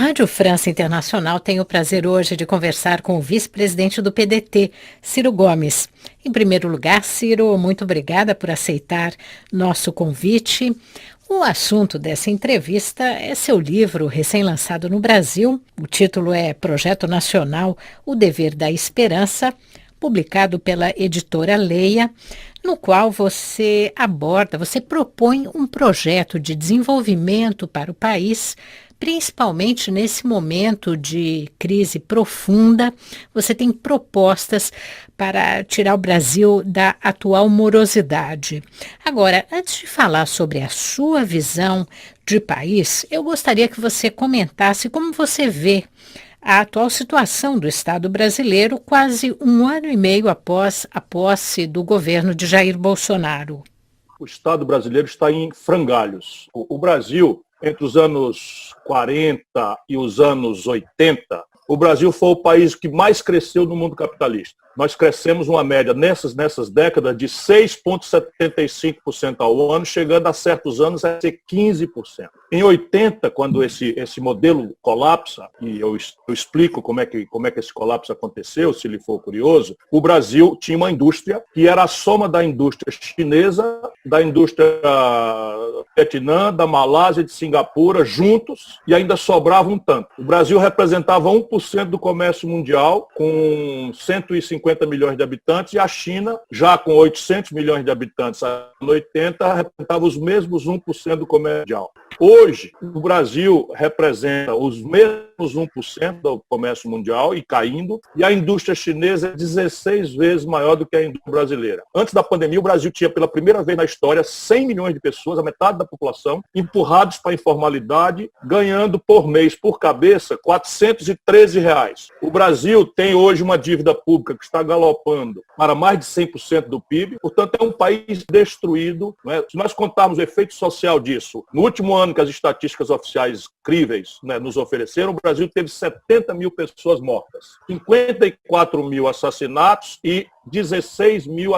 Rádio França Internacional tem o prazer hoje de conversar com o vice-presidente do PDT, Ciro Gomes. Em primeiro lugar, Ciro, muito obrigada por aceitar nosso convite. O assunto dessa entrevista é seu livro recém-lançado no Brasil. O título é Projeto Nacional, O Dever da Esperança, publicado pela editora Leia, no qual você propõe um projeto de desenvolvimento para o país, principalmente nesse momento de crise profunda. Você tem propostas para tirar o Brasil da atual morosidade. Agora, antes de falar sobre a sua visão de país, eu gostaria que você comentasse como você vê a atual situação do Estado brasileiro, quase um ano e meio após a posse do governo de Jair Bolsonaro. O Estado brasileiro está em frangalhos. O Brasil, entre os anos 40 e os anos 80, o Brasil foi o país que mais cresceu no mundo capitalista. Nós crescemos uma média nessas décadas de 6,75% ao ano, chegando a certos anos a ser 15%. Em 80, quando esse modelo colapsa, e eu explico como é que esse colapso aconteceu, se lhe for curioso, o Brasil tinha uma indústria que era a soma da indústria chinesa, da indústria Vietnã, da Malásia e de Singapura, juntos, e ainda sobrava um tanto. O Brasil representava 1% do comércio mundial, com 150 milhões de habitantes, e a China, já com 800 milhões de habitantes em 80, representava os mesmos 1% do comércio mundial. Hoje, o Brasil representa os mesmos 1% do comércio mundial e caindo, e a indústria chinesa é 16 vezes maior do que a indústria brasileira. Antes da pandemia, o Brasil tinha, pela primeira vez na história, 100 milhões de pessoas, a metade da população, empurrados para a informalidade, ganhando por mês, por cabeça, R$ 413. O Brasil tem hoje uma dívida pública que está galopando para mais de 100% do PIB, portanto é um país destruído, não é? Se nós contarmos o efeito social disso, no último ano que as estatísticas oficiais críveis, né, nos ofereceram, o Brasil teve 70 mil pessoas mortas, 54 mil assassinatos e 16 mil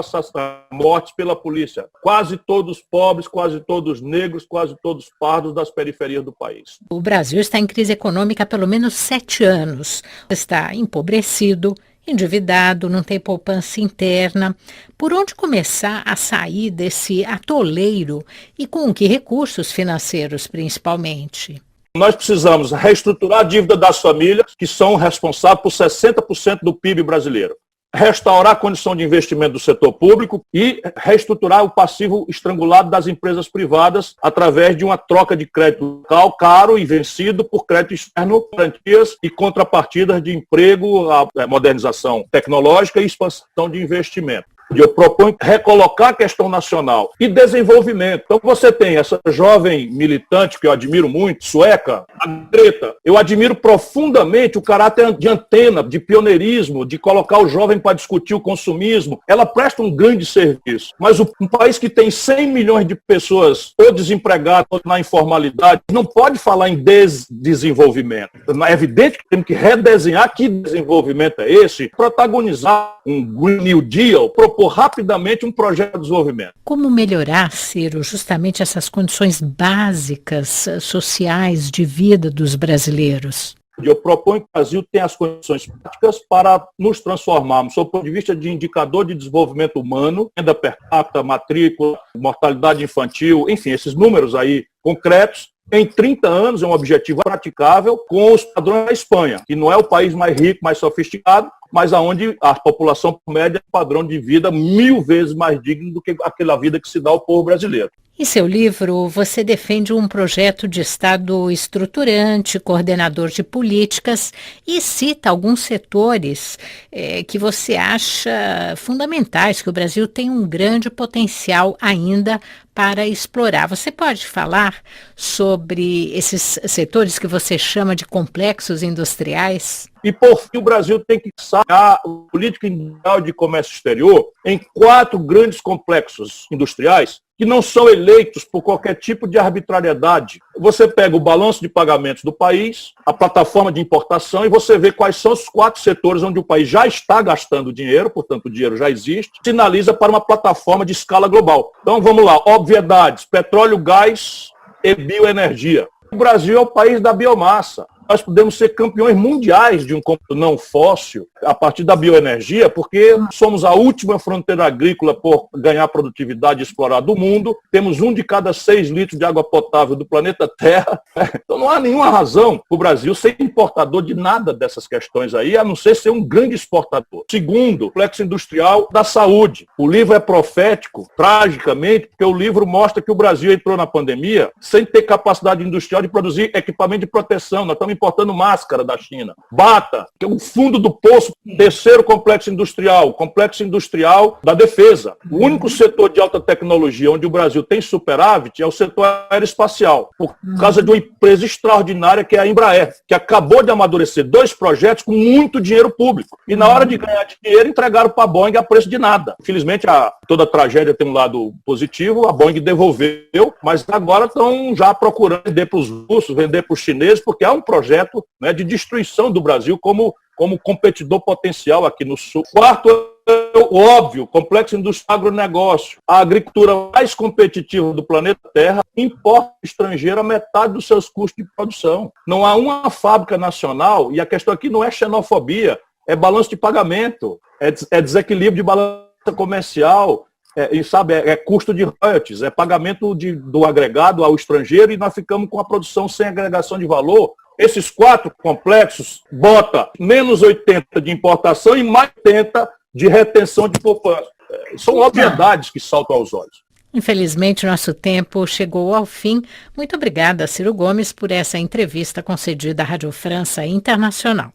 mortes pela polícia. Quase todos pobres, quase todos negros, quase todos pardos das periferias do país. O Brasil está em crise econômica há pelo menos 7 anos. Está empobrecido, endividado, não tem poupança interna. Por onde começar a sair desse atoleiro e com que recursos financeiros, principalmente? Nós precisamos reestruturar a dívida das famílias, que são responsáveis por 60% do PIB brasileiro. Restaurar a condição de investimento do setor público e reestruturar o passivo estrangulado das empresas privadas através de uma troca de crédito local caro e vencido por crédito externo, garantias e contrapartidas de emprego, a modernização tecnológica e expansão de investimento. Eu proponho recolocar a questão nacional e desenvolvimento. Então você tem essa jovem militante que eu admiro muito, sueca, a Greta. Eu admiro profundamente o caráter de antena, de pioneirismo, de colocar o jovem para discutir o consumismo. Ela presta um grande serviço. Mas um país que tem 100 milhões de pessoas ou desempregadas ou na informalidade não pode falar em desenvolvimento. É evidente que temos que redesenhar que desenvolvimento é esse, protagonizar um Green New Deal, propor rapidamente um projeto de desenvolvimento. Como melhorar, Ciro, justamente essas condições básicas sociais de vida dos brasileiros? Eu proponho que o Brasil tenha as condições práticas para nos transformarmos, sob o ponto de vista de indicador de desenvolvimento humano, renda per capita, matrícula, mortalidade infantil, enfim, esses números aí concretos. Em 30 anos é um objetivo praticável com os padrões da Espanha, que não é o país mais rico, mais sofisticado, mas onde a população média tem um padrão de vida 1000 vezes mais digno do que aquela vida que se dá ao povo brasileiro. Em seu livro, você defende um projeto de Estado estruturante, coordenador de políticas e cita alguns setores que você acha fundamentais, que o Brasil tem um grande potencial ainda para explorar. Você pode falar sobre esses setores que você chama de complexos industriais? E, por fim, o Brasil tem que sair a política industrial de comércio exterior em 4 grandes complexos industriais que não são eleitos por qualquer tipo de arbitrariedade. Você pega o balanço de pagamentos do país, a plataforma de importação, e você vê quais são os 4 setores onde o país já está gastando dinheiro, portanto o dinheiro já existe, sinaliza para uma plataforma de escala global. Então vamos lá, obviedades, petróleo, gás e bioenergia. O Brasil é o país da biomassa. nós podemos ser campeões mundiais de um combustível não fóssil a partir da bioenergia, porque somos a última fronteira agrícola por ganhar produtividade e explorar do mundo, temos 1 de cada 6 litros de água potável do planeta Terra. Então não há nenhuma razão para o Brasil ser importador de nada dessas questões aí, a não ser ser um grande exportador. Segundo, o complexo industrial da saúde. O livro é profético, tragicamente, porque o livro mostra que o Brasil entrou na pandemia sem ter capacidade industrial de produzir equipamento de proteção. Nós estamos importando máscara da China. Bata, que é o fundo do poço, terceiro complexo industrial, o complexo industrial da defesa. O único setor de alta tecnologia onde o Brasil tem superávit é o setor aeroespacial, por causa de uma empresa extraordinária que é a Embraer, que acabou de amadurecer 2 projetos com muito dinheiro público. E na hora de ganhar dinheiro, entregaram para a Boeing a preço de nada. Infelizmente, toda tragédia tem um lado positivo, a Boeing devolveu, mas agora estão já procurando vender para os russos, vender para os chineses, porque há um projeto, né, de destruição do Brasil como competidor potencial aqui no Sul. Quarto, óbvio, complexo industrial agronegócio. A agricultura mais competitiva do planeta Terra importa estrangeiro a metade dos seus custos de produção. Não há uma fábrica nacional, e a questão aqui não é xenofobia, é balanço de pagamento, é desequilíbrio de balança comercial, é custo de royalties, é pagamento do agregado ao estrangeiro, e nós ficamos com a produção sem agregação de valor. Esses 4 complexos bota menos 80 de importação e mais 80 de retenção de poupança. São obviedades que saltam aos olhos. Infelizmente, nosso tempo chegou ao fim. Muito obrigada, Ciro Gomes, por essa entrevista concedida à Rádio França Internacional.